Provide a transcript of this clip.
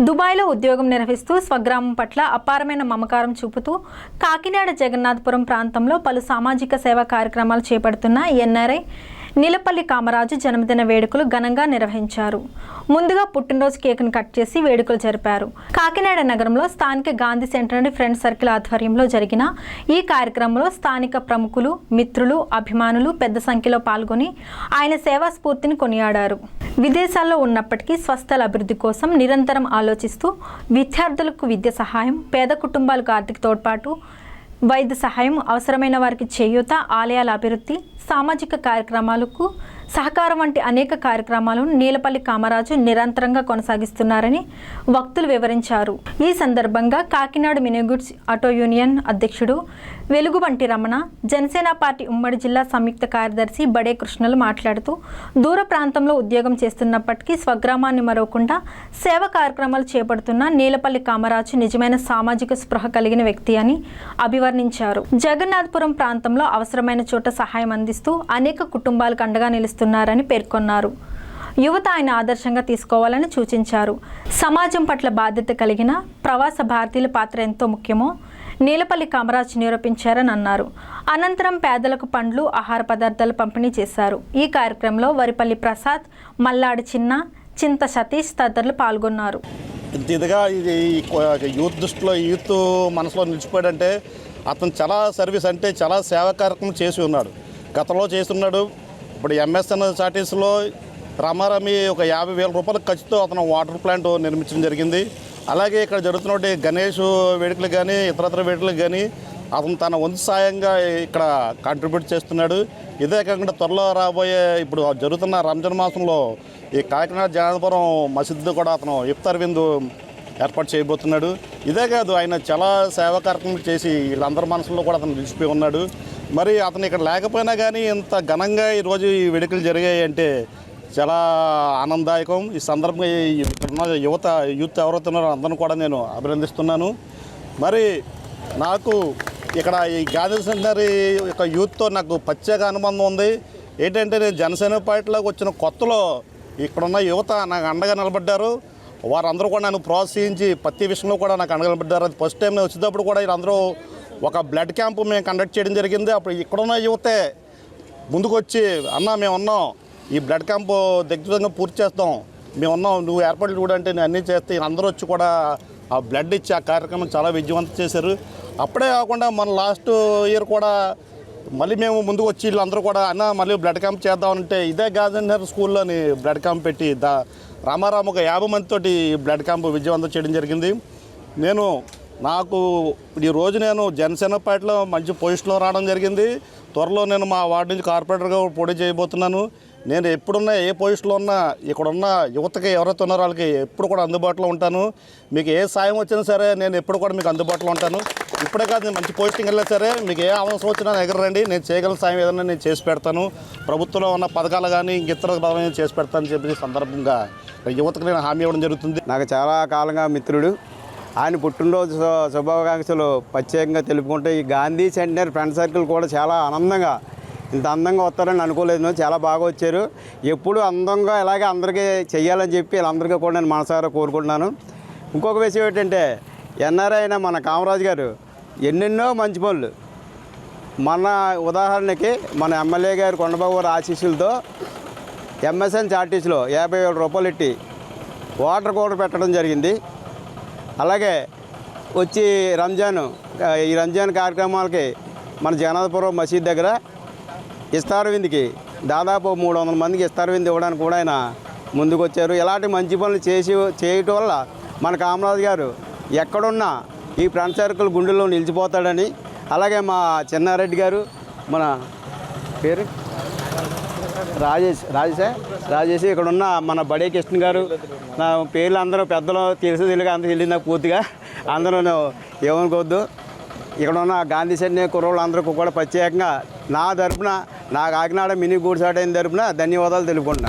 దుబాయ్లో ఉద్యోగం నిర్వహిస్తూ స్వగ్రామం పట్ల అపారమైన మమకారం చూపుతూ కాకినాడ జగన్నాథపురం ప్రాంతంలో పలు సామాజిక సేవా కార్యక్రమాలు చేపడుతున్న ఎన్ఆర్ఐ నీలపల్లి కామరాజు జన్మదిన వేడుకలు ఘనంగా నిర్వహించారు. ముందుగా పుట్టినరోజు కేకును కట్ చేసి వేడుకలు జరిపారు. కాకినాడ నగరంలో స్థానిక గాంధీ సెంటర్ నుండి ఫ్రెండ్ సర్కిల్ ఆధ్వర్యంలో జరిగిన ఈ కార్యక్రమంలో స్థానిక ప్రముఖులు, మిత్రులు, అభిమానులు పెద్ద సంఖ్యలో పాల్గొని ఆయన సేవా స్ఫూర్తిని కొనియాడారు. విదేశాల్లో ఉన్నప్పటికీ స్వస్థల అభివృద్ధి కోసం నిరంతరం ఆలోచిస్తూ విద్యార్థులకు విద్య సహాయం, పేద కుటుంబాలకు ఆర్థిక తోడ్పాటు, వైద్య సహాయం, అవసరమైన వారికి చేయూత, ఆలయాల అభివృద్ధి, సామాజిక కార్యక్రమాలకు సహకారం వంటి అనేక కార్యక్రమాలను నీలపల్లి కామరాజు నిరంతరంగా కొనసాగిస్తున్నారని వక్తులు వివరించారు. ఈ సందర్భంగా కాకినాడ మినీగుడ్స్ ఆటో యూనియన్ అధ్యక్షుడు వెలుగుబంటి రమణ, జనసేన పార్టీ ఉమ్మడి జిల్లా సంయుక్త కార్యదర్శి బడే కృష్ణలు మాట్లాడుతూ దూర ప్రాంతంలో ఉద్యోగం చేస్తున్నప్పటికీ స్వగ్రామాన్ని మరవకుండా సేవా కార్యక్రమాలు చేపడుతున్న నీలపల్లి కామరాజు నిజమైన సామాజిక స్పృహ కలిగిన వ్యక్తి అని అభివర్ణించారు. జగన్నాథపురం ప్రాంతంలో అవసరమైన చోట సహాయం అందిస్తూ అనేక కుటుంబాలకు అండగా నిలుస్తున్నారని పేర్కొన్నారు. యువత ఆయన ఆదర్శంగా తీసుకోవాలని సూచించారు. సమాజం పట్ల బాధ్యత కలిగిన ప్రవాస భారతీయుల పాత్ర ఎంతో ముఖ్యమో నీలపల్లి కామరాజు నిరూపించారని అన్నారు. అనంతరం పేదలకు పండ్లు, ఆహార పదార్థాలు పంపిణీ చేశారు. ఈ కార్యక్రమంలో వరిపల్లి ప్రసాద్, మల్లాడి చిన్న, చింత సతీష్ తదితరులు పాల్గొన్నారు. ఇదిగా ఇది యూత్ దృష్టిలో యూత్ మనసులో నిలిచిపోయాడంటే అతను చాలా సర్వీస్ అంటే చాలా సేవా కార్యక్రమం చేసి ఉన్నాడు. గతంలో చేస్తున్నాడు. ఇప్పుడు ఎంఎస్ఎన్ఆర్టీసీలో రామారామి ఒక 50,000 రూపాయల ఖర్చుతో అతను వాటర్ ప్లాంట్ నిర్మించడం జరిగింది. అలాగే ఇక్కడ జరుగుతున్న గణేష్ వేడుకలు కానీ ఇతరత్ర వేడుకలకు కానీ అతను తన వంతు సాయంగా ఇక్కడ కాంట్రిబ్యూట్ చేస్తున్నాడు. ఇదే కాకుండా త్వరలో రాబోయే ఇప్పుడు జరుగుతున్న రంజాన్ మాసంలో ఈ కాకినాడ జగన్నాథపురం మసీదు కూడా అతను ఇఫ్తార్ విందు ఏర్పాటు చేయబోతున్నాడు. ఇదే కాదు, ఆయన చాలా సేవా కార్యక్రమం చేసి వీళ్ళందరి మనసులో కూడా అతను నిలిచిపోయి ఉన్నాడు. మరి అతను ఇక్కడ లేకపోయినా కానీ ఇంత ఘనంగా ఈరోజు ఈ వేడుకలు జరిగాయి అంటే చాలా ఆనందదాయకం. ఈ సందర్భంగా ఇక్కడున్న యూత్ ఎవరైతే ఉన్నారో అందరిని కూడా నేను అభినందిస్తున్నాను. మరి నాకు ఇక్కడ ఈ గాంధీ సెంటర్ యొక్క యూత్తో నాకు ప్రత్యేక అనుబంధం ఉంది. ఏంటంటే నేను జనసేన పార్టీలోకి వచ్చిన కొత్తలో ఇక్కడున్న యువత నాకు అండగా నిలబడ్డారు. వారందరూ కూడా నన్ను ప్రోత్సహించి ప్రతి విషయంలో కూడా నాకు అండగా నిలబడ్డారు. అది ఫస్ట్ టైం నేను వచ్చేటప్పుడు కూడా వీళ్ళందరూ ఒక బ్లడ్ క్యాంపు మేము కండక్ట్ చేయడం జరిగింది. అప్పుడు ఇక్కడున్న యువతే ముందుకు వచ్చి అన్న మేము ఉన్నాం, ఈ బ్లడ్ క్యాంపు దిగ్విజయంగా పూర్తి చేస్తాం, మేము ఉన్నాం, నువ్వు ఏర్పాట్లు చూడంటే నేను అన్నీ చేస్తే అందరూ వచ్చి కూడా ఆ బ్లడ్ ఇచ్చి ఆ కార్యక్రమం చాలా విజయవంతం చేశారు. అప్పుడే కాకుండా మన లాస్ట్ ఇయర్ కూడా మళ్ళీ మేము ముందుకు వచ్చి వీళ్ళందరూ కూడా అన్న మళ్ళీ బ్లడ్ క్యాంప్ చేద్దామంటే ఇదే గాంధీ స్కూల్లోని బ్లడ్ క్యాంప్ పెట్టి రామారావు ఒక 50 మందితోటి బ్లడ్ క్యాంప్ విజయవంతం చేయడం జరిగింది. నాకు ఈరోజు నేను జనసేన పార్టీలో మంచి పొజిషన్లో రావడం జరిగింది. త్వరలో నేను మా వార్డు నుంచి కార్పొరేటర్గా పోటీ చేయబోతున్నాను. నేను ఎప్పుడున్నా ఏ పొజిషన్లో ఉన్నా ఇక్కడున్న యువతకి ఎవరైతే ఉన్నారో వాళ్ళకి ఎప్పుడు కూడా అందుబాటులో ఉంటాను. మీకు ఏ సాయం వచ్చినా సరే నేను ఎప్పుడు కూడా మీకు అందుబాటులో ఉంటాను. ఇప్పుడే కాదు, నేను మంచి పోస్టింగ్ వెళ్ళినా సరే మీకు ఏ అవసరం వచ్చినా ఎగరండి, నేను చేయగల సాయం ఏదైనా నేను చేసి పెడతాను. ప్రభుత్వంలో ఉన్న పథకాలు కానీ ఇతర పథకాలు నేను చేసి పెడతానని చెప్పి సందర్భంగా యువతకు నేను హామీ ఇవ్వడం జరుగుతుంది. నాకు చాలా కాలంగా మిత్రుడు, ఆయన పుట్టినరోజు శుభాకాంక్షలు ప్రత్యేకంగా తెలుపుకుంటే ఈ గాంధీ సెంటర్ ఫ్రెండ్ సర్కిల్ కూడా చాలా ఆనందంగా, ఇంత అందంగా వస్తారని అనుకోలేదు. చాలా బాగా వచ్చారు. ఎప్పుడు అందంగా ఇలాగే అందరికీ చెయ్యాలని చెప్పి వీళ్ళందరికీ కూడా నేను మనసారా కోరుకుంటున్నాను. ఇంకొక విషయం ఏంటంటే ఎన్ఆర్ఐ అయిన మన కామరాజు గారు ఎన్నెన్నో మంచి పనులు, మన ఉదాహరణకి మన ఎమ్మెల్యే గారు కొండబాబు గారి ఆశీస్సులతో ఎంఎస్ఎన్ఆర్టీసీలో 50,000 రూపాయలు ఎట్టి వాటర్ కూలర్ పెట్టడం జరిగింది. అలాగే వచ్చి ఈ రంజాన్ కార్యక్రమాలకి మన జగన్నాథపురం మసీద్ దగ్గర ఇఫ్తార్ విందుకి దాదాపు 300 మందికి ఇఫ్తార్ విందు ఇవ్వడానికి కూడా ఆయన ముందుకు వచ్చారు. ఇలాంటి మంచి పనులు చేయటం వల్ల మన కామరాజు గారు ఎక్కడున్నా ఈ ఫ్రెండ్ సర్కిల్ గుండెల్లో నిలిచిపోతాడని, అలాగే మా చిన్నారెడ్డి గారు, మన పేరు రాజేష్ ఇక్కడ ఉన్న మన బడే కృష్ణ గారు, నా పేర్లు అందరూ పెద్దలు తెలియక అంత తెలియదు నాకు పూర్తిగా, అందరూ ఏమనుకోవద్దు. ఇక్కడ ఉన్న గాంధీ సెంటర్ కుర్రోళ్ళు అందరికీ కూడా ప్రత్యేకంగా నా తరపున, నా కాకినాడ మినీ గూడ్స్ ఆటో తరపున ధన్యవాదాలు తెలుపుకుంటున్నాను.